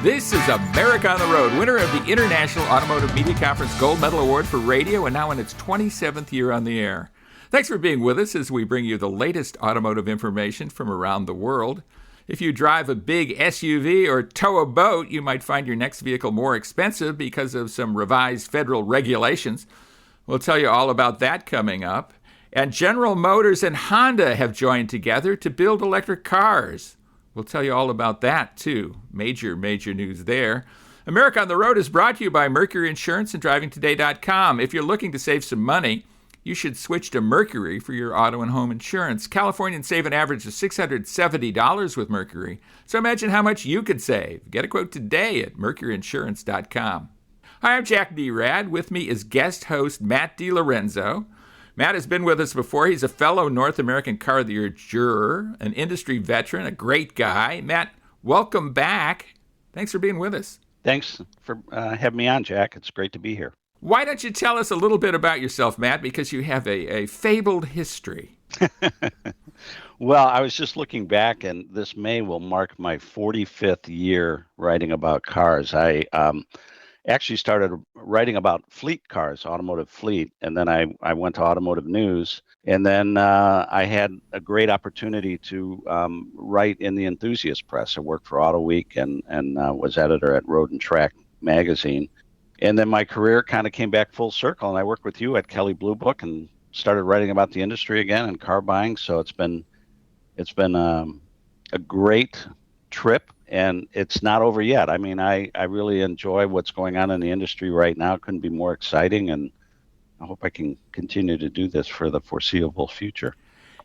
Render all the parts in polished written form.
This is America on the Road, winner of the International Automotive Media Conference Gold Medal Award for Radio, and now in its 27th year on the air. Thanks for being with us as we bring you the latest automotive information from around the world. If you drive a big SUV or tow a boat, you might find your next vehicle more expensive because of some revised federal regulations. We'll tell you all about that coming up. And General Motors and Honda have joined together to build electric cars. We'll tell you all about that, too. Major news there. America on the Road is brought to you by Mercury Insurance and DrivingToday.com. If you're looking to save some money, you should switch to Mercury for your auto and home insurance. Californians save an average of $670 with Mercury. So imagine how much you could save. Get a quote today at MercuryInsurance.com. Hi, I'm Jack D. Rad. With me is guest host Matt DiLorenzo. Matt has been with us before. He's a fellow North American Car of the Year juror, an industry veteran, a great guy. Matt, welcome back. Thanks for being with us. Thanks for having me on, Jack. It's great to be here. Why don't you tell us a little bit about yourself, Matt, because you have a fabled history. Well, I was just looking back, and this May will mark my 45th year writing about cars. I actually started writing about fleet cars, automotive fleet, and then I went to automotive news, and then I had a great opportunity to write in the enthusiast press. I worked for Auto Week and was editor at Road and Track magazine, and then my career kind of came back full circle, and I worked with you at Kelley Blue Book and started writing about the industry again and car buying. So it's been a great trip. And it's not over yet. I mean, I really enjoy what's going on in the industry right now. It couldn't be more exciting, and I hope I can continue to do this for the foreseeable future.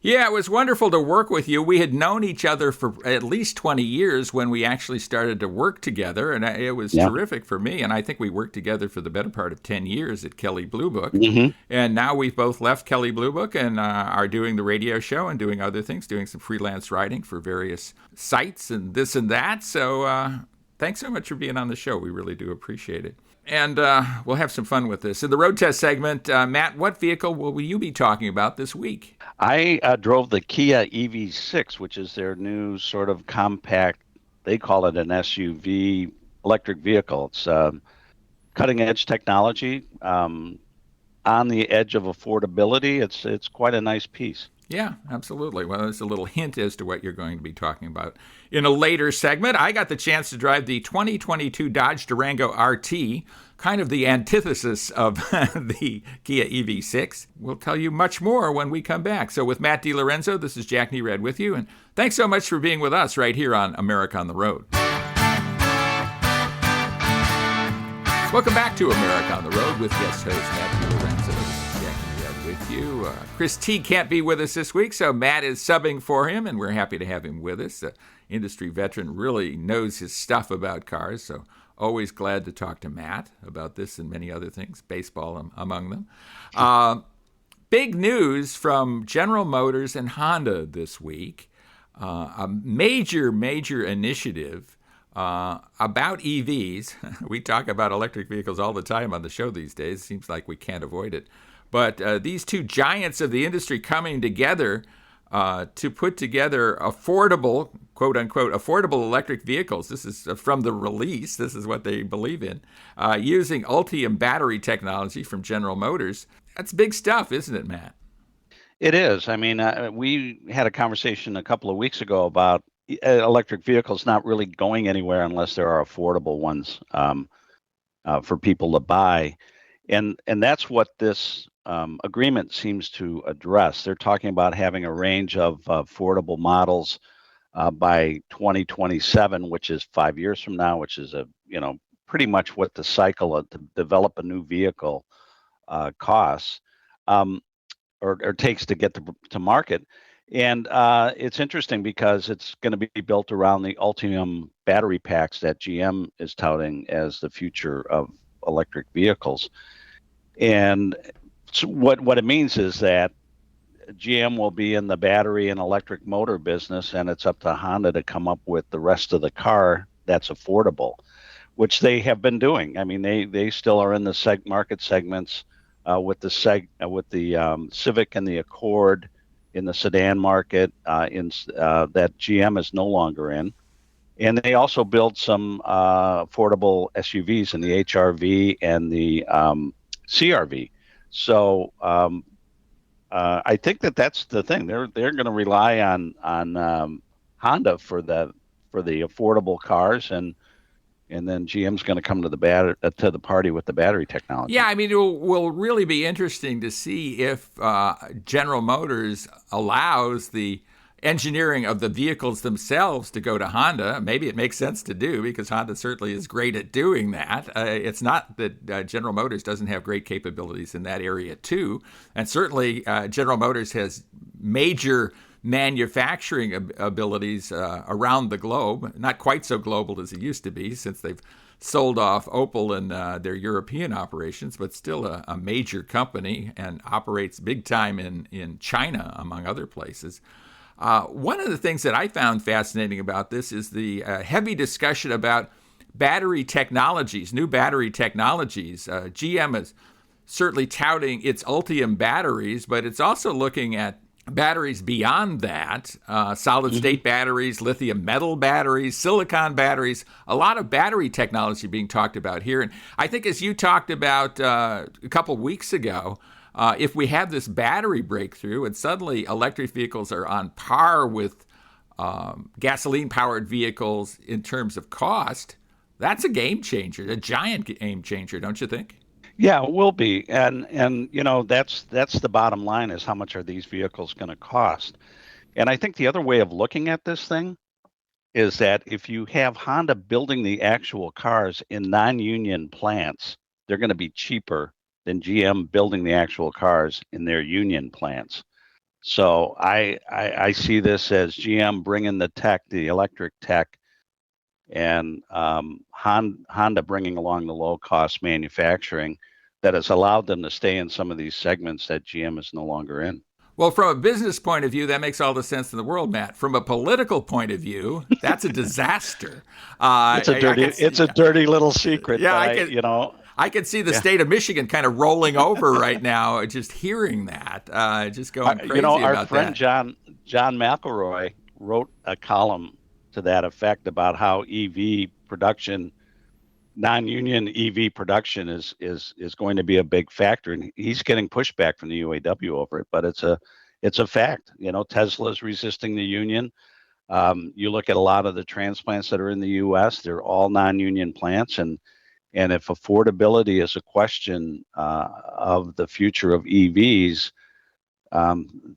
Yeah, it was wonderful to work with you. We had known each other for at least 20 years when we actually started to work together, and it was terrific for me. And I think we worked together for the better part of 10 years at Kelley Blue Book. Mm-hmm. And now we've both left Kelley Blue Book and are doing the radio show and doing other things, doing some freelance writing for various sites and this and that. So thanks so much for being on the show. We really do appreciate it. And we'll have some fun with this. In the road test segment, Matt, what vehicle will you be talking about this week? I drove the Kia EV6, which is their new sort of compact, they call it an SUV electric vehicle. It's cutting edge technology, on the edge of affordability. It's quite a nice piece. Yeah, absolutely. Well, there's a little hint as to what you're going to be talking about. In a later segment, I got the chance to drive the 2022 Dodge Durango RT, kind of the antithesis of the Kia EV6. We'll tell you much more when we come back. So with Matt DiLorenzo, this is Jack Nerad with you, and thanks so much for being with us right here on America on the Road. Welcome back to America on the Road with guest host Matt DiLorenzo. With you. Chris T can't be with us this week, so Matt is subbing for him, and we're happy to have him with us. The industry veteran really knows his stuff about cars, so always glad to talk to Matt about this and many other things, baseball among them. Big news from General Motors and Honda this week. A major initiative about EVs. We talk about electric vehicles all the time on the show these days. Seems like we can't avoid it. But these two giants of the industry coming together to put together affordable, quote unquote, affordable electric vehicles. This is from the release. This is what they believe in, using Ultium battery technology from General Motors. That's big stuff, isn't it, Matt? It is. I mean, we had a conversation a couple of weeks ago about electric vehicles not really going anywhere unless there are affordable ones for people to buy. And that's what this agreement seems to address. They're talking about having a range of affordable models by 2027, which is 5 years from now, which is pretty much what the cycle to develop a new vehicle costs or takes to get to market. And it's interesting because it's going to be built around the Ultium battery packs that GM is touting as the future of electric vehicles. And so what it means is that GM will be in the battery and electric motor business, and it's up to Honda to come up with the rest of the car that's affordable, which they have been doing. I mean, they still are in the market segments with the Civic and the Accord in the sedan market that GM is no longer in. And they also build some affordable SUVs in the HRV and the CRV. So I think that's the thing. They're going to rely on Honda for the affordable cars, and then GM's going to come to the party with the battery technology. Yeah, I mean, it will really be interesting to see if General Motors allows the engineering of the vehicles themselves to go to Honda. Maybe it makes sense to do because Honda certainly is great at doing that. It's not that General Motors doesn't have great capabilities in that area too. And certainly General Motors has major manufacturing abilities around the globe, not quite so global as it used to be since they've sold off Opel and their European operations, but still a major company and operates big time in China, among other places. One of the things that I found fascinating about this is the heavy discussion about battery technologies, new battery technologies. GM is certainly touting its Ultium batteries, but it's also looking at batteries beyond that, solid-state batteries, lithium metal batteries, silicon batteries, a lot of battery technology being talked about here. And I think as you talked about a couple weeks ago, if we have this battery breakthrough and suddenly electric vehicles are on par with gasoline-powered vehicles in terms of cost, that's a game changer, a giant game changer, don't you think? Yeah, it will be, and that's the bottom line is how much are these vehicles going to cost? And I think the other way of looking at this thing is that if you have Honda building the actual cars in non-union plants, they're going to be cheaper than GM building the actual cars in their union plants. So I see this as GM bringing the tech, the electric tech, and Honda bringing along the low-cost manufacturing that has allowed them to stay in some of these segments that GM is no longer in. Well, from a business point of view, that makes all the sense in the world, Matt. From a political point of view, that's a disaster. It's a dirty little secret. Yeah, I can see the state of Michigan kind of rolling over right now, just hearing that, just going crazy about that. Our friend John McElroy wrote a column to that effect about how EV production, non-union EV production is going to be a big factor, and he's getting pushback from the UAW over it. But it's a fact. Tesla's resisting the union. You look at a lot of the transplants that are in the U.S. They're all non-union plants, and if affordability is a question of the future of EVs,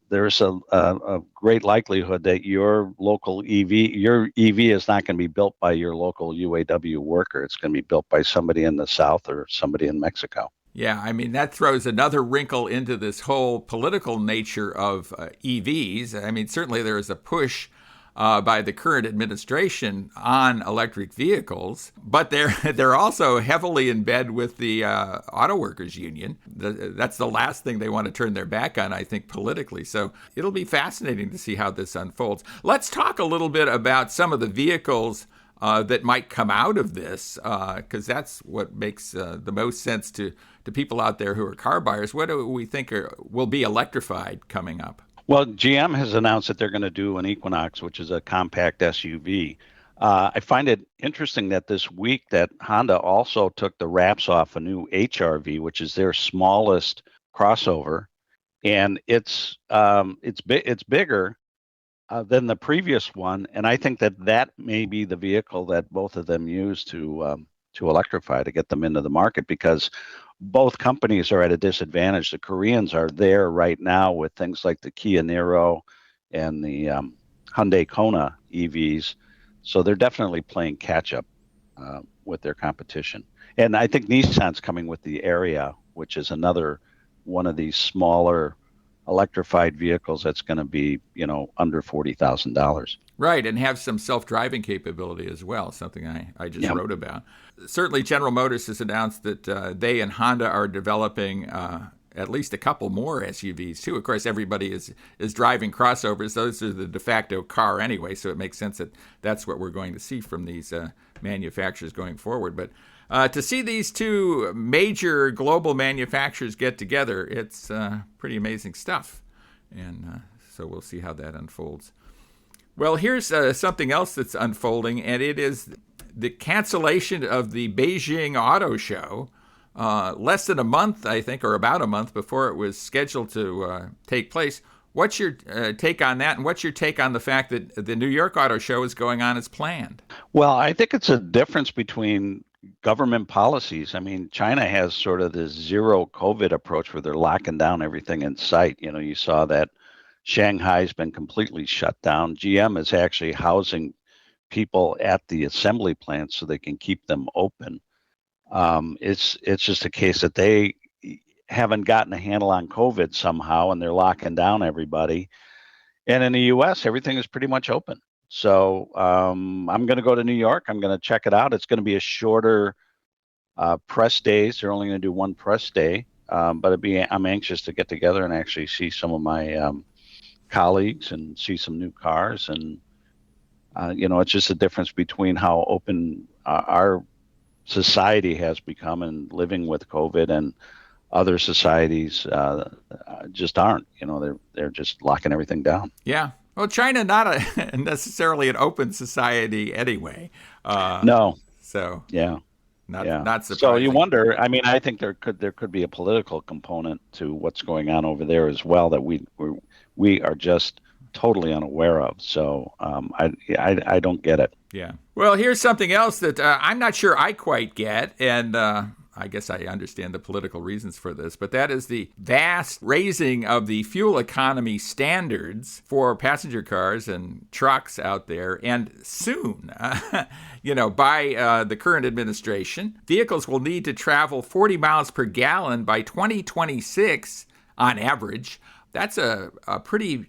there's a great likelihood that your EV is not going to be built by your local UAW worker. It's going to be built by somebody in the South or somebody in Mexico. Yeah, I mean, that throws another wrinkle into this whole political nature of EVs. I mean, certainly there is a push by the current administration on electric vehicles, but they're also heavily in bed with the auto workers union. That's the last thing they want to turn their back on, I think, politically. So it'll be fascinating to see how this unfolds. Let's talk a little bit about some of the vehicles that might come out of this, because that's what makes the most sense to people out there who are car buyers. What do we think will be electrified coming up? Well, GM has announced that they're going to do an Equinox, which is a compact SUV. I find it interesting that this week that Honda also took the wraps off a new HRV, which is their smallest crossover, and it's bigger than the previous one, and I think that may be the vehicle that both of them use to electrify to get them into the market, because both companies are at a disadvantage. The Koreans are there right now with things like the Kia Niro and the Hyundai Kona EVs. So they're definitely playing catch up with their competition. And I think Nissan's coming with the Ariya, which is another one of these smaller electrified vehicles that's going to be, under $40,000. Right, and have some self-driving capability as well, something I just wrote about. Certainly, General Motors has announced that they and Honda are developing at least a couple more SUVs, too. Of course, everybody is driving crossovers. Those are the de facto car anyway, so it makes sense that that's what we're going to see from these manufacturers going forward. But to see these two major global manufacturers get together, it's pretty amazing stuff. And so we'll see how that unfolds. Well, here's something else that's unfolding, and it is the cancellation of the Beijing Auto Show. Less than a month, I think, or about a month before it was scheduled to take place. What's your take on that, and what's your take on the fact that the New York Auto Show is going on as planned? Well, I think it's a difference between government policies. I mean, China has sort of this zero COVID approach where they're locking down everything in sight. You know, you saw that Shanghai's been completely shut down. GM is actually housing people at the assembly plants so they can keep them open. It's just a case that they haven't gotten a handle on COVID somehow, and they're locking down everybody. And in the U.S., everything is pretty much open. So I'm going to go to New York. I'm going to check it out. It's going to be a shorter press days. They're only going to do one press day, but I'm anxious to get together and actually see some of my colleagues and see some new cars. And it's just a difference between how open our society has become and living with COVID, and other societies just aren't. They're just locking everything down. Yeah. Well, China not necessarily an open society anyway. No. So yeah. Not surprising. So you wonder. I mean, I think there could be a political component to what's going on over there as well that we are just totally unaware of. So I don't get it. Yeah. Well, here's something else that I'm not sure I quite get, and I guess I understand the political reasons for this, but that is the vast raising of the fuel economy standards for passenger cars and trucks out there. And soon, by the current administration, vehicles will need to travel 40 miles per gallon by 2026 on average. That's a pretty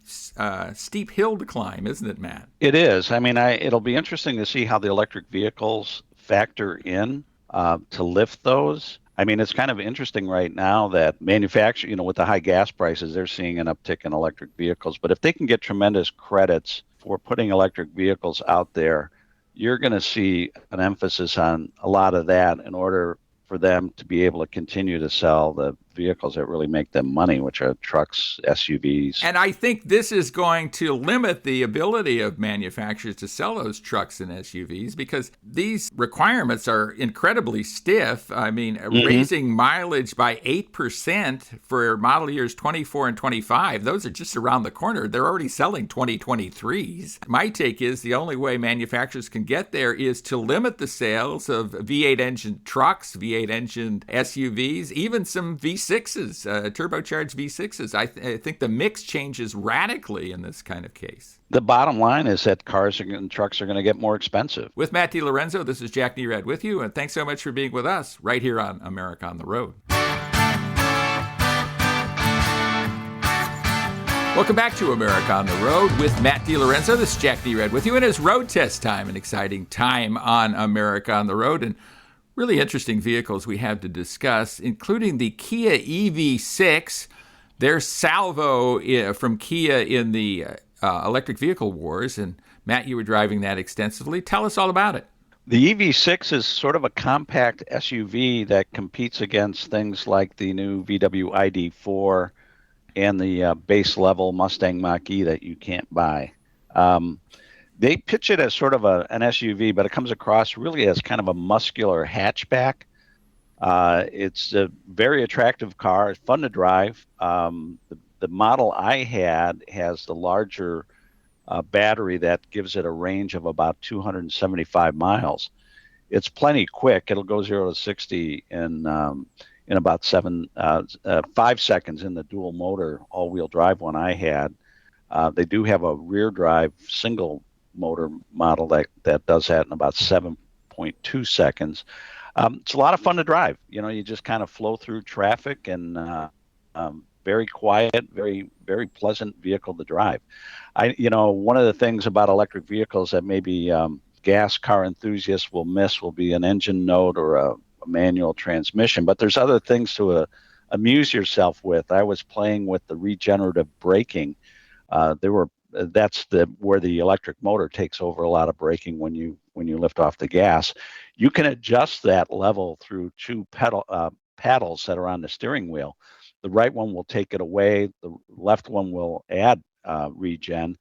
steep hill to climb, isn't it, Matt? It is. I mean, it'll be interesting to see how the electric vehicles factor in to lift those. I mean, it's kind of interesting right now that manufacture, with the high gas prices, they're seeing an uptick in electric vehicles. But if they can get tremendous credits for putting electric vehicles out there, you're going to see an emphasis on a lot of that in order for them to be able to continue to sell the vehicles that really make them money, which are trucks, SUVs. And I think this is going to limit the ability of manufacturers to sell those trucks and SUVs because these requirements are incredibly stiff. I mean, raising mileage by 8% for model years 24 and 25, those are just around the corner. They're already selling 2023s. My take is the only way manufacturers can get there is to limit the sales of V8 engine trucks, V8 engine SUVs, even some V6s, turbocharged V6s. I think the mix changes radically in this kind of case. The bottom line is that cars and trucks are going to get more expensive. With Matt DiLorenzo, this is Jack Nerad with you, and thanks so much for being with us right here on America on the Road. Welcome back to America on the Road with Matt DiLorenzo. This is Jack Nerad with you, and it's road test time, an exciting time on America on the Road. And really interesting vehicles we have to discuss, including the Kia EV6, their salvo from Kia in the electric vehicle wars. And Matt, you were driving that extensively. Tell us all about it. The EV6 is sort of a compact SUV that competes against things like the new VW ID4 and the base level Mustang Mach-E that you can't buy. They pitch it as sort of an SUV, but it comes across really as kind of a muscular hatchback. It's a very attractive car. It's fun to drive. The model I had has the larger battery that gives it a range of about 275 miles. It's plenty quick. It'll go 0 to 60 in about 5 seconds in the dual motor all-wheel drive one I had. They do have a rear drive single motor model that does that in about 7.2 seconds. It's a lot of fun to drive. You just kind of flow through traffic and very quiet, very, very pleasant vehicle to drive. One of the things about electric vehicles that maybe gas car enthusiasts will miss will be an engine note or a manual transmission, but there's other things to amuse yourself with. I was playing with the regenerative braking. That's where the electric motor takes over a lot of braking when you lift off the gas. You can adjust that level through two paddles that are on the steering wheel. The right one will take it away. The left one will add regen.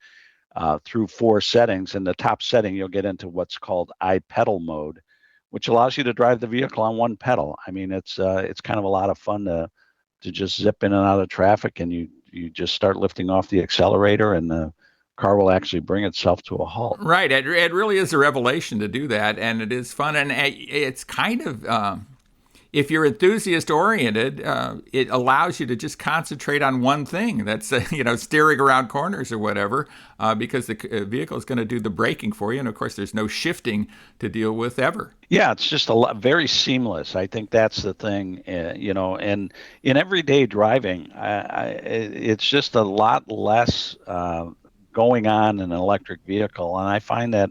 through 4 settings. In the top setting, you'll get into what's called iPedal mode, which allows you to drive the vehicle on one pedal. I mean, it's kind of a lot of fun to just zip in and out of traffic, and you just start lifting off the accelerator, and the car will actually bring itself to a halt. Right. It really is a revelation to do that, and it is fun. And it's kind of, if you're enthusiast oriented, it allows you to just concentrate on one thing. That's steering around corners or whatever, because the vehicle is going to do the braking for you, and of course, there's no shifting to deal with ever. Yeah, it's just very seamless. I think that's the thing, and in everyday driving, it's just a lot less going on in an electric vehicle, and I find that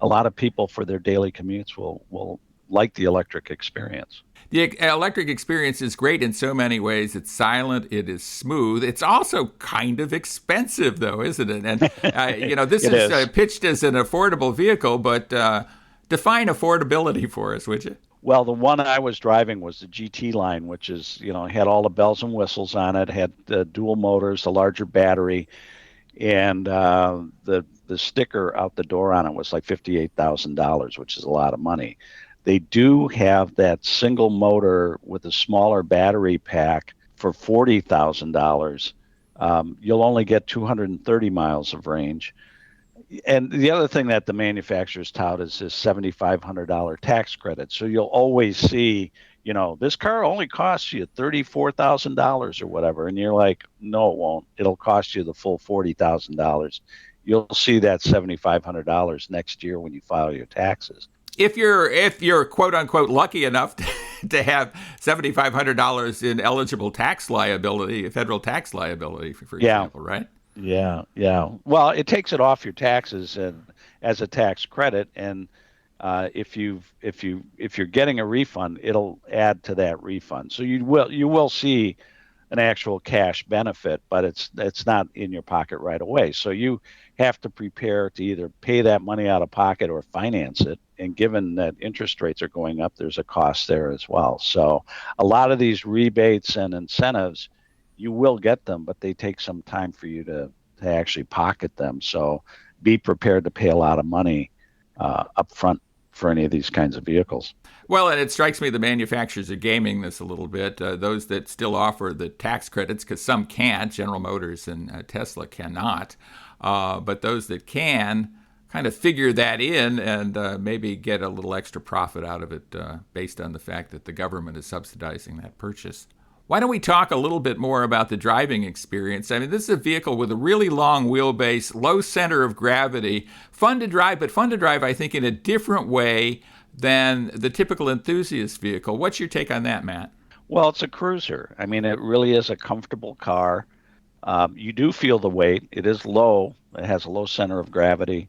a lot of people for their daily commutes will like the electric experience. The electric experience is great in so many ways. It's silent. It is smooth. It's also kind of expensive, though, isn't it? And this is pitched as an affordable vehicle, but define affordability for us, would you? Well, the one I was driving was the GT line, which is, had all the bells and whistles on it, had dual motors, a larger battery, and the sticker out the door on it was like $58,000, which is a lot of money. They do have that single motor with a smaller battery pack for $40,000. You'll only get 230 miles of range. And the other thing that the manufacturers tout is this $7,500 tax credit. So you'll always see, this car only costs you $34,000 or whatever. And you're like, no, it won't. It'll cost you the full $40,000. You'll see that $7,500 next year when you file your taxes. If you're quote unquote lucky enough to have $7,500 in eligible tax liability, federal tax liability, for example, right? Yeah. Well, it takes it off your taxes and as a tax credit, and if you're getting a refund, it'll add to that refund. So you will see an actual cash benefit, but it's not in your pocket right away. So you have to prepare to either pay that money out of pocket or finance it. And given that interest rates are going up, there's a cost there as well. So a lot of these rebates and incentives, you will get them, but they take some time for you to actually pocket them. So be prepared to pay a lot of money up front for any of these kinds of vehicles. Well, and it strikes me the manufacturers are gaming this a little bit. Those that still offer the tax credits, because some can't, General Motors and Tesla cannot, but those that can kind of figure that in and maybe get a little extra profit out of it based on the fact that the government is subsidizing that purchase. Why don't we talk a little bit more about the driving experience? I mean, this is a vehicle with a really long wheelbase, low center of gravity, fun to drive, but fun to drive, I think, in a different way than the typical enthusiast vehicle. What's your take on that, Matt? Well, it's a cruiser. I mean, it really is a comfortable car. You do feel the weight. It is low. It has a low center of gravity.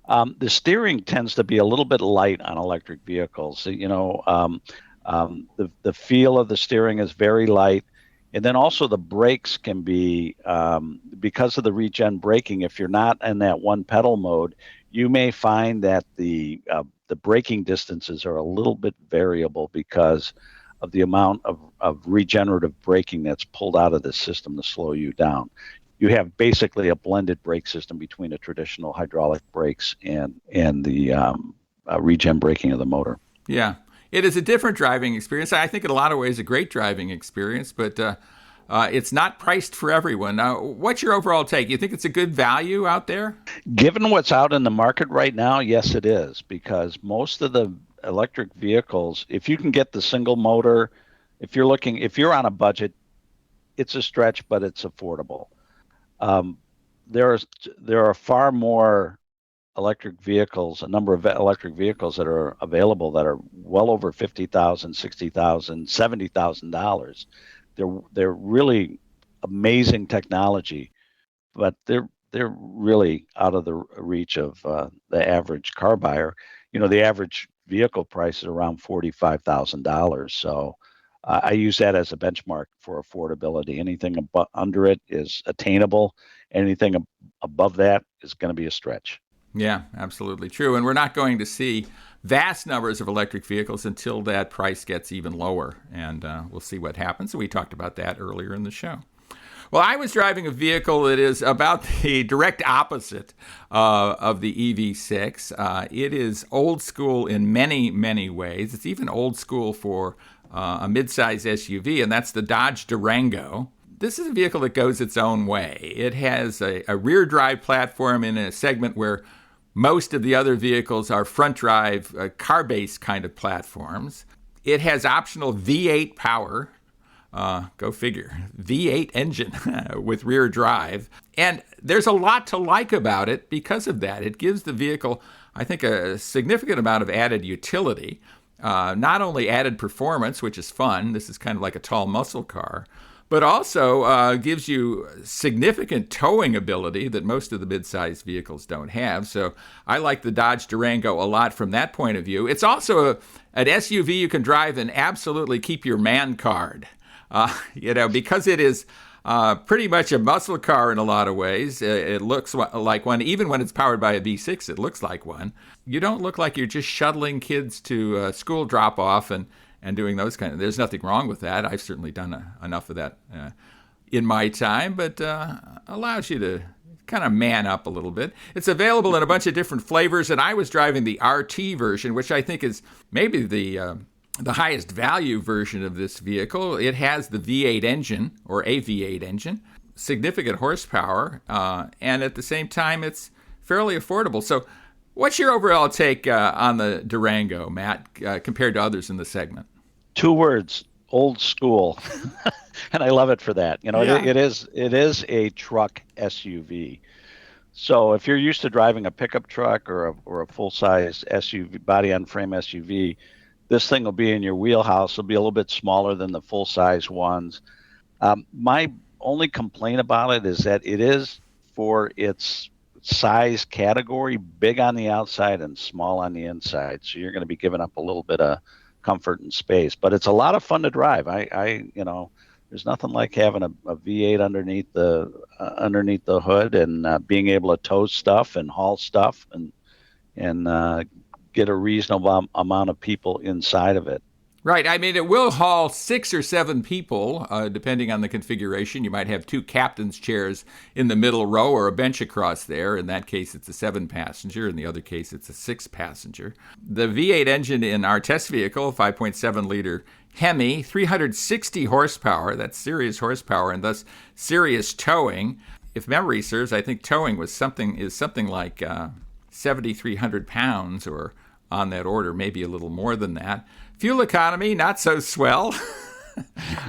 The steering tends to be a little bit light on electric vehicles. The feel of the steering is very light. And then also the brakes can be, because of the regen braking, if you're not in that one pedal mode, you may find that the braking distances are a little bit variable because of the amount of regenerative braking that's pulled out of the system to slow you down. You have basically a blended brake system between the traditional hydraulic brakes and the regen braking of the motor. Yeah, it is a different driving experience. I think in a lot of ways a great driving experience, but it's not priced for everyone. Now, what's your overall take? You think it's a good value out there? Given what's out in the market right now, yes, it is, because most of the electric vehicles, if you can get the single motor, if you're on a budget, it's a stretch, but it's affordable. There are far more electric vehicles, a number of electric vehicles that are available that are well over $50,000, $60,000, $70,000. They're really amazing technology, but they're really out of the reach of the average car buyer. The average vehicle price is around $45,000. So I use that as a benchmark for affordability. Anything under it is attainable. Anything above that is going to be a stretch. Yeah, absolutely true. And we're not going to see vast numbers of electric vehicles until that price gets even lower. And we'll see what happens. We talked about that earlier in the show. Well, I was driving a vehicle that is about the direct opposite of the EV6. It is old school in many, many ways. It's even old school for a midsize SUV, and that's the Dodge Durango. This is a vehicle that goes its own way. It has a rear drive platform in a segment where most of the other vehicles are front drive, car-based kind of platforms. It has optional V8 power. Go figure. V8 engine with rear drive. And there's a lot to like about it because of that. It gives the vehicle, I think, a significant amount of added utility. Not only added performance, which is fun. This is kind of like a tall muscle car. But also gives you significant towing ability that most of the midsize vehicles don't have. So I like the Dodge Durango a lot from that point of view. It's also an SUV you can drive and absolutely keep your man card. Because it is pretty much a muscle car in a lot of ways. It looks like one. Even when it's powered by a V6, it looks like one. You don't look like you're just shuttling kids to school drop-off and doing those kind of. There's nothing wrong with that. I've certainly done enough of that in my time, but allows you to kind of man up a little bit. It's available in a bunch of different flavors, and I was driving the RT version, which I think is maybe the highest value version of this vehicle. It has the V8 engine, or a V8 engine, significant horsepower, and at the same time, it's fairly affordable. So what's your overall take on the Durango, Matt, compared to others in the segment? 2 words: old school. And I love it for that. Yeah. It is a truck SUV. So if you're used to driving a pickup truck or a full-size SUV, body-on-frame SUV, this thing will be in your wheelhouse. It'll be a little bit smaller than the full-size ones. My only complaint about it is that it is, for its size category, big on the outside and small on the inside. So you're going to be giving up a little bit of comfort and space. But it's a lot of fun to drive. There's nothing like having a V8 underneath the hood and being able to tow stuff and haul stuff and get a reasonable amount of people inside of it. Right. I mean, it will haul 6 or 7 people, depending on the configuration. You might have 2 captain's chairs in the middle row or a bench across there. In that case, it's a 7-passenger. In the other case, it's a 6-passenger. The V8 engine in our test vehicle, 5.7-liter Hemi, 360 horsepower. That's serious horsepower and thus serious towing. If memory serves, I think towing is something like 7,300 pounds or on that order, maybe a little more than that. Fuel economy, not so swell,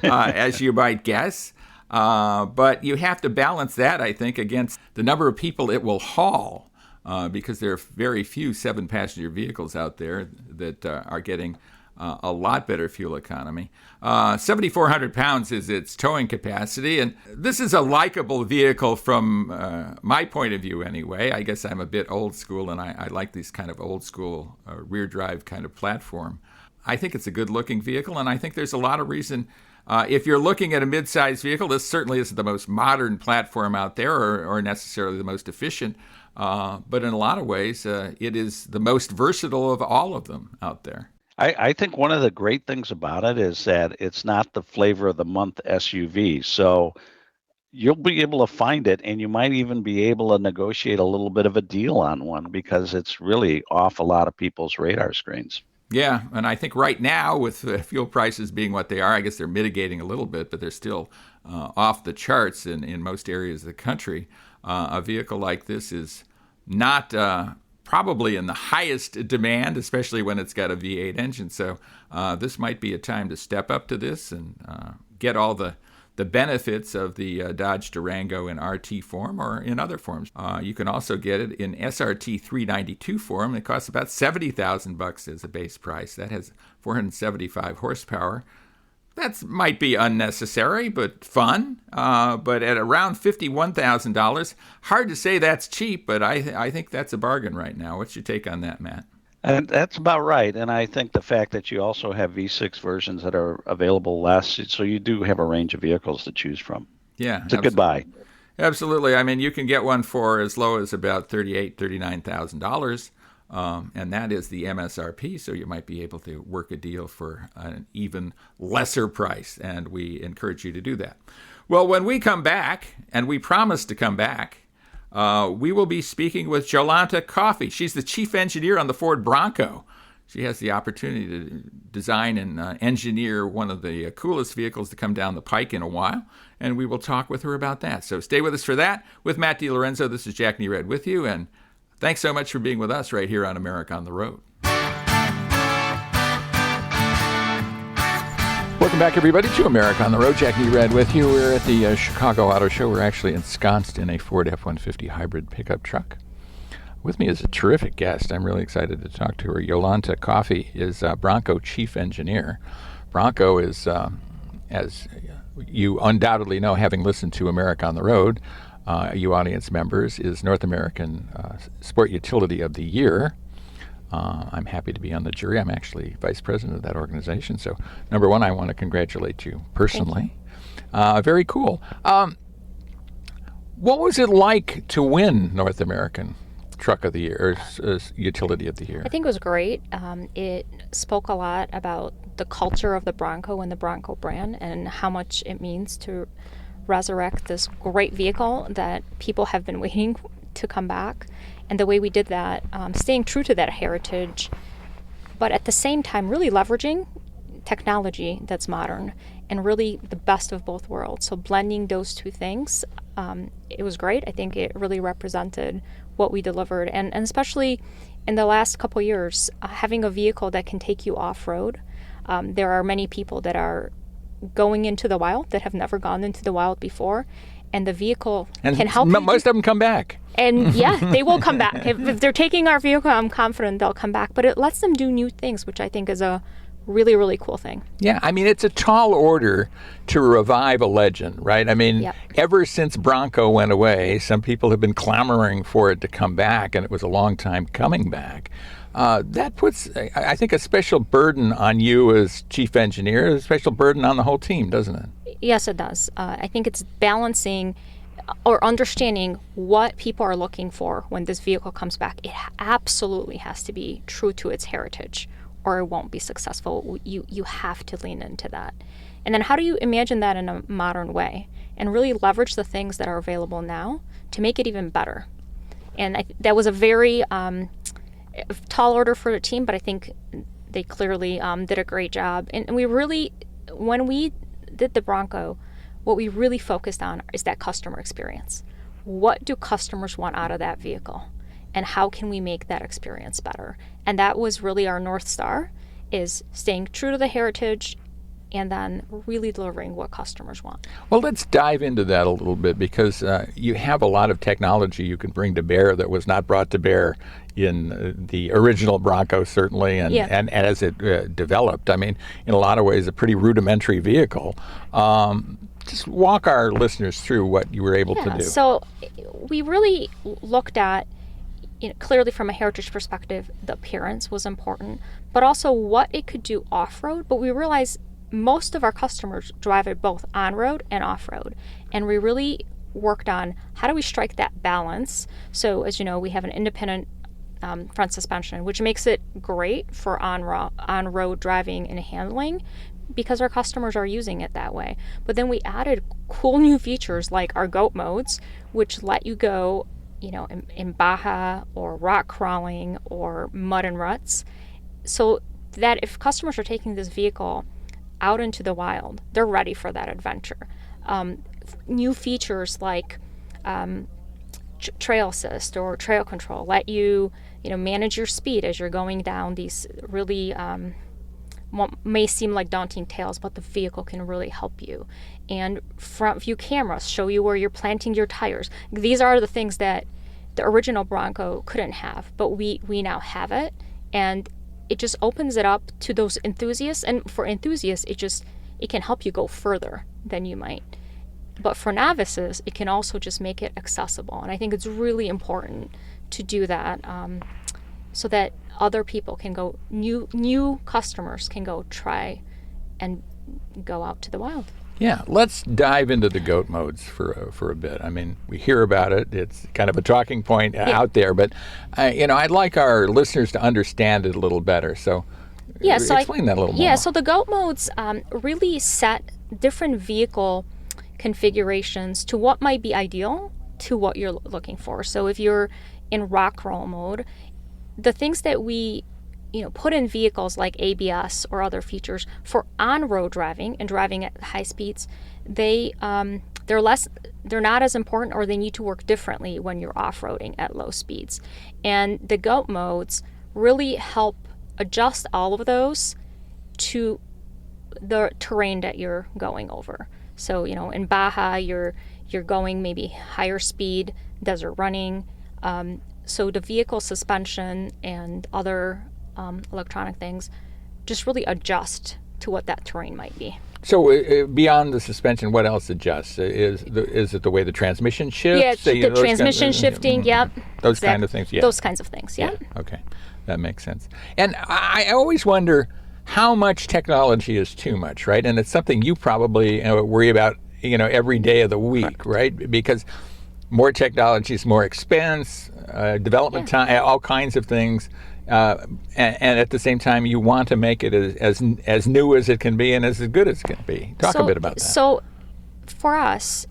as you might guess. But you have to balance that, I think, against the number of people it will haul, because there are very few 7-passenger vehicles out there that are getting a lot better fuel economy. 7,400 pounds is its towing capacity, and this is a likable vehicle from my point of view anyway. I guess I'm a bit old school, and I like these kind of old school rear drive kind of platform. I think it's a good looking vehicle, and I think there's a lot of reason. If you're looking at a mid-sized vehicle, this certainly isn't the most modern platform out there or necessarily the most efficient, but in a lot of ways, it is the most versatile of all of them out there. I think one of the great things about it is that it's not the flavor of the month SUV. So you'll be able to find it, and you might even be able to negotiate a little bit of a deal on one because it's really off a lot of people's radar screens. Yeah, and I think right now, with fuel prices being what they are, I guess they're mitigating a little bit, but they're still off the charts in most areas of the country. A vehicle like this is not probably in the highest demand, especially when it's got a V8 engine. So this might be a time to step up to this and get all the benefits of the Dodge Durango in RT form or in other forms. You can also get it in SRT 392 form. It costs about $70,000 as a base price. That has 475 horsepower. That might be unnecessary, but fun. But at around $51,000, hard to say that's cheap, but I think that's a bargain right now. What's your take on that, Matt? And that's about right. And I think the fact that you also have V6 versions that are available less, so you do have a range of vehicles to choose from. Yeah, it's a good buy. Absolutely. I mean, you can get one for as low as about $38,000, $39,000. and that is the MSRP, so you might be able to work a deal for an even lesser price, and we encourage you to do that. Well, when we come back, and we promise to come back, we will be speaking with Jolanta Coffey. She's the chief engineer on the Ford Bronco. She has the opportunity to design and engineer one of the coolest vehicles to come down the pike in a while, and we will talk with her about that. So stay with us for that. With Matt DiLorenzo, this is Jack Nerad with you, and thanks so much for being with us right here on America on the Road. Welcome back, everybody, to America on the Road. Jack Nerad with you. We're at the Chicago Auto Show. We're actually ensconced in a Ford F-150 hybrid pickup truck. With me is a terrific guest. I'm really excited to talk to her. Jolanta Coffey is Bronco chief engineer. Bronco is, as you undoubtedly know, having listened to America on the Road, you audience members, is North American Sport Utility of the Year. I'm happy to be on the jury. I'm actually vice president of that organization. So, number one, I want to congratulate you personally. Very cool. What was it like to win North American Truck of the Year, or Utility of the Year? I think it was great. It spoke a lot about the culture of the Bronco and the Bronco brand and how much it means to resurrect this great vehicle that people have been waiting to come back. And the way we did that, staying true to that heritage, but at the same time really leveraging technology that's modern and really the best of both worlds. So blending those two things, it was great. I think it really represented what we delivered, and especially in the last couple years, having a vehicle that can take you off-road. There are many people that are going into the wild that have never gone into the wild before, and the vehicle can help you. Most of them come back. And yeah, they will come back. If they're taking our vehicle, I'm confident they'll come back, but it lets them do new things, which I think is a really, really cool thing. Yeah, I mean, it's a tall order to revive a legend, right? I mean, Ever since Bronco went away, some people have been clamoring for it to come back, and it was a long time coming back. That puts, I think, a special burden on you as chief engineer, a special burden on the whole team, doesn't it? Yes, it does. I think it's balancing or understanding what people are looking for when this vehicle comes back. It absolutely has to be true to its heritage, or it won't be successful. You have to lean into that. And then how do you imagine that in a modern way and really leverage the things that are available now to make it even better? And that was a very tall order for the team, but I think they clearly did a great job. And we really, when we did the Bronco, what we really focused on is that customer experience. What do customers want out of that vehicle? And how can we make that experience better? And that was really our North Star, is staying true to the heritage and then really delivering what customers want. Well, let's dive into that a little bit, because you have a lot of technology you can bring to bear that was not brought to bear in the original Bronco, certainly, and as it developed. I mean, in a lot of ways, a pretty rudimentary vehicle. Just walk our listeners through what you were able to do. So we really looked at, clearly from a heritage perspective, the appearance was important, but also what it could do off-road. But we realized most of our customers drive it both on-road and off-road. And we really worked on how do we strike that balance. So as you know, we have an independent front suspension, which makes it great for on-road driving and handling because our customers are using it that way. But then we added cool new features like our GOAT modes, which let you go in Baja or rock crawling or mud and ruts, so that if customers are taking this vehicle out into the wild, they're ready for that adventure. New features like trail assist or trail control let you, manage your speed as you're going down these really what may seem like daunting trails, but the vehicle can really help you. And front view cameras show you where you're planting your tires. These are the things that the original Bronco couldn't have, but we now have it, and it just opens it up to those enthusiasts. And for enthusiasts, it can help you go further than you might. But for novices, it can also just make it accessible. And I think it's really important to do that, so that other people can go, new customers can go try and go out to the wild. Yeah, let's dive into the GOAT modes for a bit. I mean, we hear about it; it's kind of a talking point out there. But I'd like our listeners to understand it a little better. So, explain that a little more. Yeah, so the GOAT modes really set different vehicle configurations to what might be ideal to what you're looking for. So, if you're in rock roll mode, the things that we put in vehicles like ABS or other features for on-road driving and driving at high speeds, they're not as important, or they need to work differently when you're off-roading at low speeds. And the GOAT modes really help adjust all of those to the terrain that you're going over. So, in Baja, you're going maybe higher speed, desert running. So the vehicle suspension and other electronic things just really adjust to what that terrain might be. So beyond the suspension, what else adjusts? Is it the way the transmission shifts? Yeah, the transmission shifting, yep. Those kind of things, yeah. Those kinds of things, yeah. Okay, that makes sense. And I always wonder how much technology is too much, right? And it's something you probably worry about, every day of the week, right? Because more technology is more expense, development time, all kinds of things. And at the same time, you want to make it as new as it can be and as good as it can be. Talk a bit about that. So for us,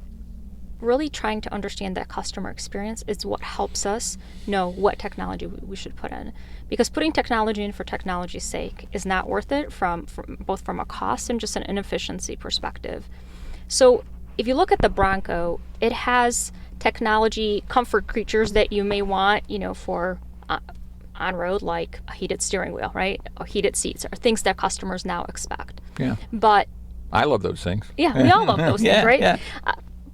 really trying to understand that customer experience is what helps us know what technology we should put in. Because putting technology in for technology's sake is not worth it both from a cost and just an inefficiency perspective. So if you look at the Bronco, it has technology comfort creatures that you may want, for on road, like a heated steering wheel, right? Or heated seats, or things that customers now expect. Yeah. But I love those things. Yeah, we all love those things, right? Yeah.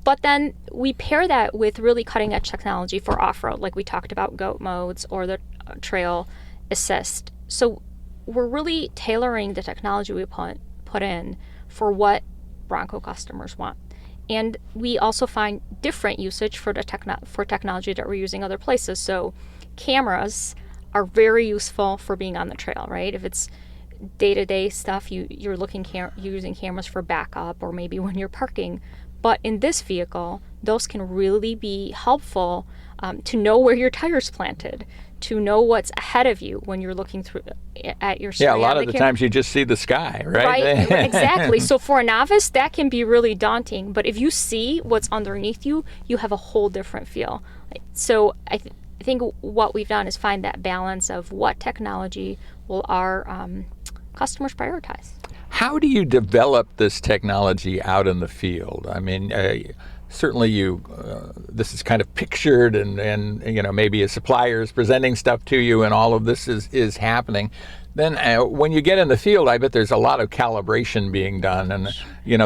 But then we pair that with really cutting edge technology for off-road, like we talked about GOAT modes or the trail assist. So we're really tailoring the technology we put in for what Bronco customers want. And we also find different usage for for technology that we're using other places. So cameras are very useful for being on the trail, right? If it's day-to-day stuff, you're using cameras for backup or maybe when you're parking. But in this vehicle, those can really be helpful to know where your tire's planted, to know what's ahead of you when you're looking through at your screen. Yeah, a lot of the times you just see the sky, right? Right, exactly. So for a novice, that can be really daunting. But if you see what's underneath you, you have a whole different feel. So I think what we've done is find that balance of what technology will our customers prioritize. How do you develop this technology out in the field? I mean, certainly this is kind of pictured and maybe a supplier is presenting stuff to you and all of this is happening. Then when you get in the field, I bet there's a lot of calibration being done, and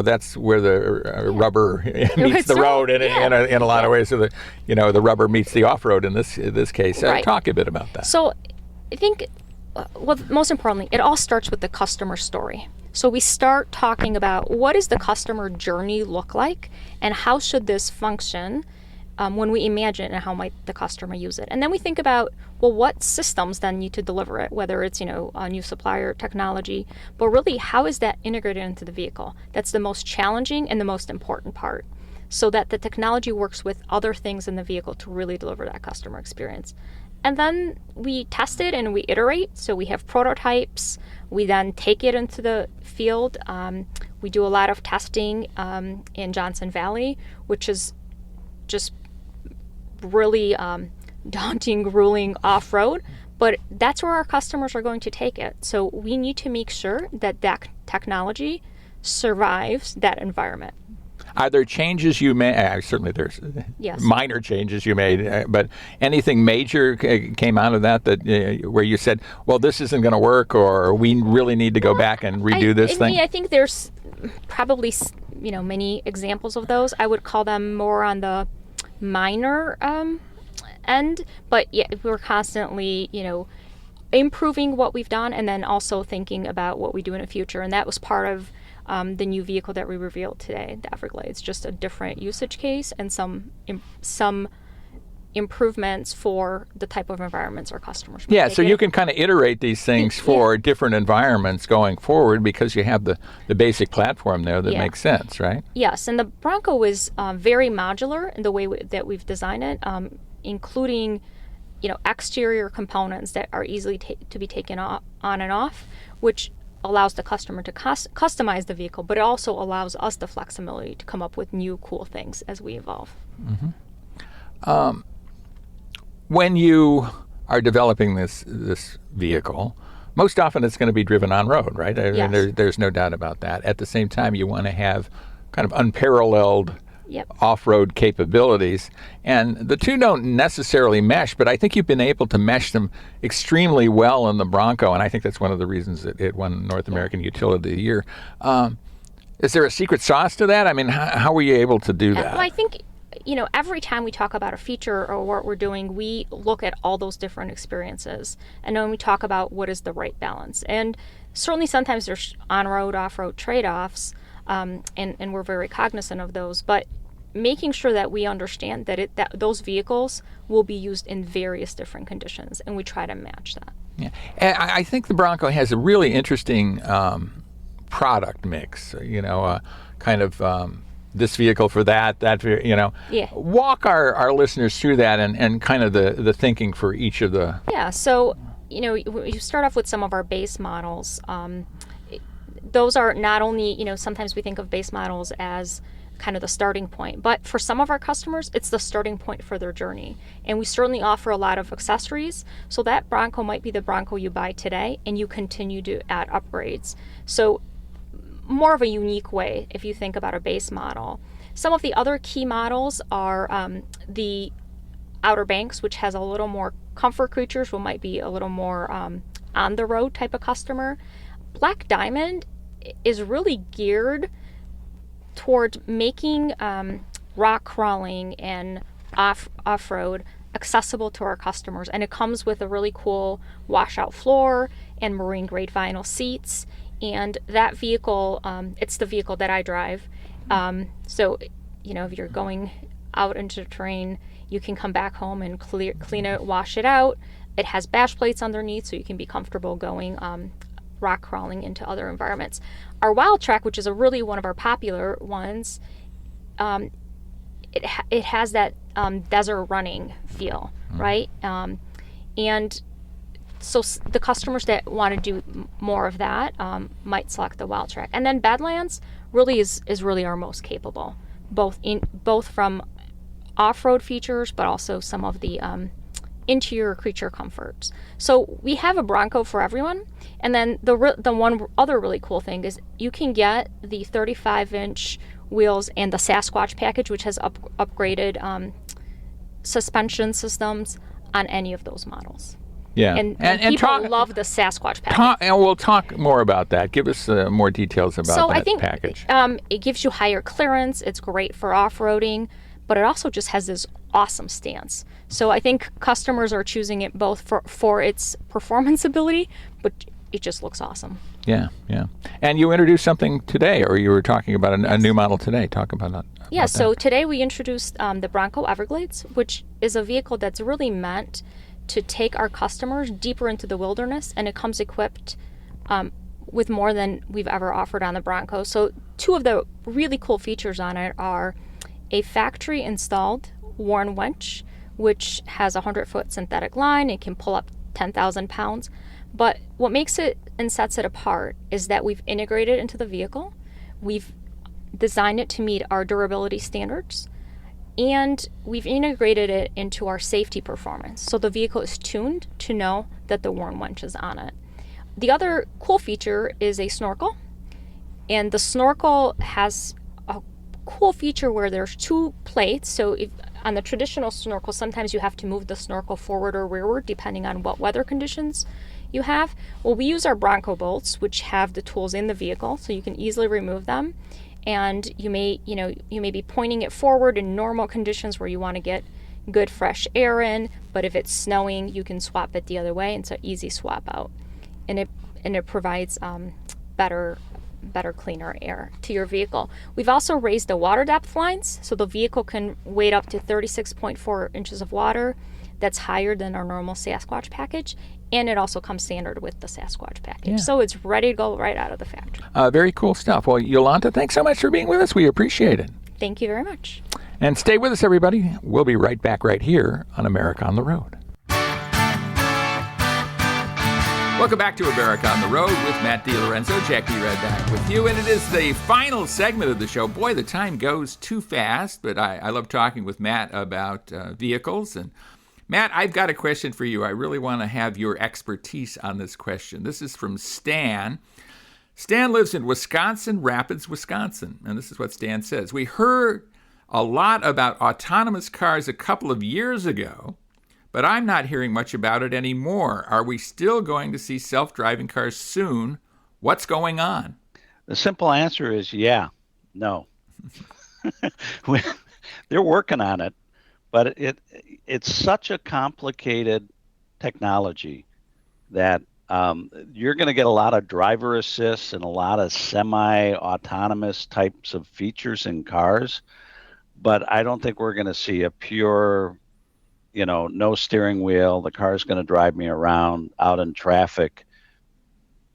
that's where the rubber meets the road in a lot of ways. So the rubber meets the off-road in this case. Right. Talk a bit about that. So I think, most importantly, it all starts with the customer story. So we start talking about what does the customer journey look like, and how should this function when we imagine, and how might the customer use it. And then we think about, well, what systems then need to deliver it, whether it's, a new supplier technology, but really how is that integrated into the vehicle? That's the most challenging and the most important part, so that the technology works with other things in the vehicle to really deliver that customer experience. And then we test it and we iterate. So we have prototypes. We then take it into the field. We do a lot of testing in Johnson Valley, which is just really daunting, grueling off-road. But that's where our customers are going to take it. So we need to make sure that technology survives that environment. Are there changes you made? Certainly there's minor changes you made, but anything major came out of that where you said, well, this isn't going to work, or we really need to go back and redo this thing? I think there's probably many examples of those. I would call them more on the minor end, but yeah, we're constantly improving what we've done, and then also thinking about what we do in the future. And that was part of the new vehicle that we revealed today, the Everglades, just a different usage case and some improvements for the type of environments our customers want. Yeah, so you can kind of iterate these things for different environments going forward because you have the basic platform there that makes sense, right? Yes, and the Bronco is very modular in the way that we've designed it, including exterior components that are easily to be taken on and off, which allows the customer to customize the vehicle, but it also allows us the flexibility to come up with new cool things as we evolve. Mm-hmm. When you are developing this vehicle, most often it's going to be driven on road, right? Yes. Mean, there's no doubt about that. At the same time, you want to have kind of unparalleled off-road capabilities, and the two don't necessarily mesh, but I think you've been able to mesh them extremely well in the Bronco, and I think that's one of the reasons that it won North American Utility of the Year. Is there a secret sauce to that? I mean, how were you able to do that? Well, I think every time we talk about a feature or what we're doing, we look at all those different experiences, and then we talk about what is the right balance. And certainly sometimes there's on-road, off-road trade-offs, and we're very cognizant of those, but making sure that we understand that those vehicles will be used in various different conditions, and we try to match that. Yeah, and I think the Bronco has a really interesting product mix. Kind of this vehicle for that. Yeah. Walk our listeners through that and kind of the thinking for each of the. Yeah. So you start off with some of our base models. Those are not only sometimes we think of base models as kind of the starting point, but for some of our customers, it's the starting point for their journey. And we certainly offer a lot of accessories. So that Bronco might be the Bronco you buy today, and you continue to add upgrades. So more of a unique way if you think about a base model. Some of the other key models are the Outer Banks, which has a little more comfort creatures, which might be a little more on the road type of customer. Black Diamond is really geared towards making rock crawling and off-road accessible to our customers. And it comes with a really cool washout floor and marine grade vinyl seats. And that vehicle, it's the vehicle that I drive. So, if you're going out into the terrain, you can come back home and clean it, wash it out. It has bash plates underneath, so you can be comfortable going rock crawling into other environments. Our Wild Track, which is really one of our popular ones, it has that desert running feel, right? And so the customers that want to do more of that might select the Wild Track. And then Badlands really is really our most capable, both from off-road features, but also some of the interior creature comforts. So we have a Bronco for everyone. And then the one other really cool thing is you can get the 35-inch wheels and the Sasquatch package, which has upgraded suspension systems on any of those models. Yeah, and people love the Sasquatch package. And we'll talk more about that. Give us more details about that package. It gives you higher clearance. It's great for off-roading, but it also just has this awesome stance. So I think customers are choosing it both for its performance ability, but it just looks awesome. Yeah. And you introduced something today, or you were talking about a new model today. Talk about that. Yeah, so today we introduced the Bronco Everglades, which is a vehicle that's really meant to take our customers deeper into the wilderness, and it comes equipped with more than we've ever offered on the Bronco. So two of the really cool features on it are a factory-installed worn winch, which has a 100-foot synthetic line. It can pull up 10,000 pounds. But what makes it and sets it apart is that we've integrated into the vehicle. We've designed it to meet our durability standards, and we've integrated it into our safety performance. So the vehicle is tuned to know that the worn winch is on it. The other cool feature is a snorkel, and the snorkel has a cool feature where there's two plates. So on the traditional snorkel, sometimes you have to move the snorkel forward or rearward depending on what weather conditions you have. Well, we use our Bronco bolts, which have the tools in the vehicle, so you can easily remove them. And you may be pointing it forward in normal conditions where you want to get good fresh air in, but if it's snowing, you can swap it the other way, and it's an easy swap out. And it provides better better, cleaner air to your vehicle. We've also raised the water depth lines, so the vehicle can wade up to 36.4 inches of water. That's higher than our normal Sasquatch package, and it also comes standard with the Sasquatch package. Yeah. So it's ready to go right out of the factory. Very cool stuff. Well, Yolanta, thanks so much for being with us. We appreciate it. Thank you very much. And stay with us, everybody. We'll be right back right here on America on the Road. Welcome back to America on the Road with Matt DiLorenzo, Jackie Red back with you. And it is the final segment of the show. Boy, the time goes too fast, but I love talking with Matt about vehicles. And Matt, I've got a question for you. I really want to have your expertise on this question. This is from Stan. Stan lives in Wisconsin Rapids, Wisconsin. And this is what Stan says. We heard a lot about autonomous cars a couple of years ago, but I'm not hearing much about it anymore. Are we still going to see self-driving cars soon? What's going on? The simple answer is no. They're working on it, but it's such a complicated technology that you're going to get a lot of driver assist and a lot of semi-autonomous types of features in cars, but I don't think we're going to see a pure, no steering wheel, the car's going to drive me around out in traffic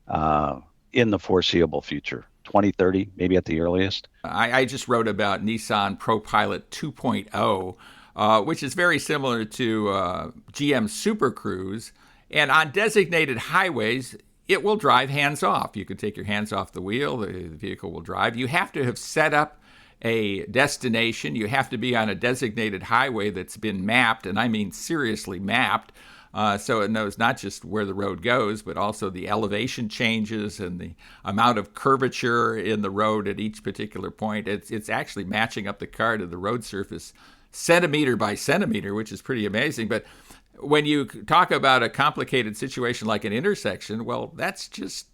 in the foreseeable future. 2030, maybe at the earliest. I just wrote about Nissan ProPilot 2.0, which is very similar to GM Super Cruise. And on designated highways, it will drive hands off. You can take your hands off the wheel, the vehicle will drive. You have to have set up a destination. You have to be on a designated highway that's been mapped, and I mean seriously mapped, so it knows not just where the road goes, but also the elevation changes and the amount of curvature in the road at each particular point. It's actually matching up the car to the road surface centimeter by centimeter, which is pretty amazing. But when you talk about a complicated situation like an intersection, well, that's just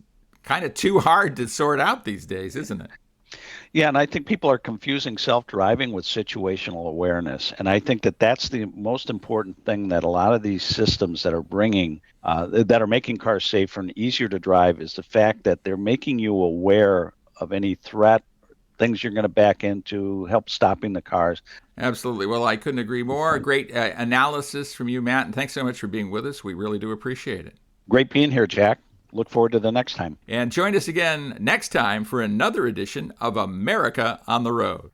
kind of too hard to sort out these days, isn't it? Yeah, and I think people are confusing self-driving with situational awareness. And I think that that's the most important thing that a lot of these systems that are bringing, that are making cars safer and easier to drive, is the fact that they're making you aware of any threat, things you're going to back into, help stopping the cars. Absolutely. Well, I couldn't agree more. Great analysis from you, Matt, and thanks so much for being with us. We really do appreciate it. Great being here, Jack. Look forward to the next time. And join us again next time for another edition of America on the Road.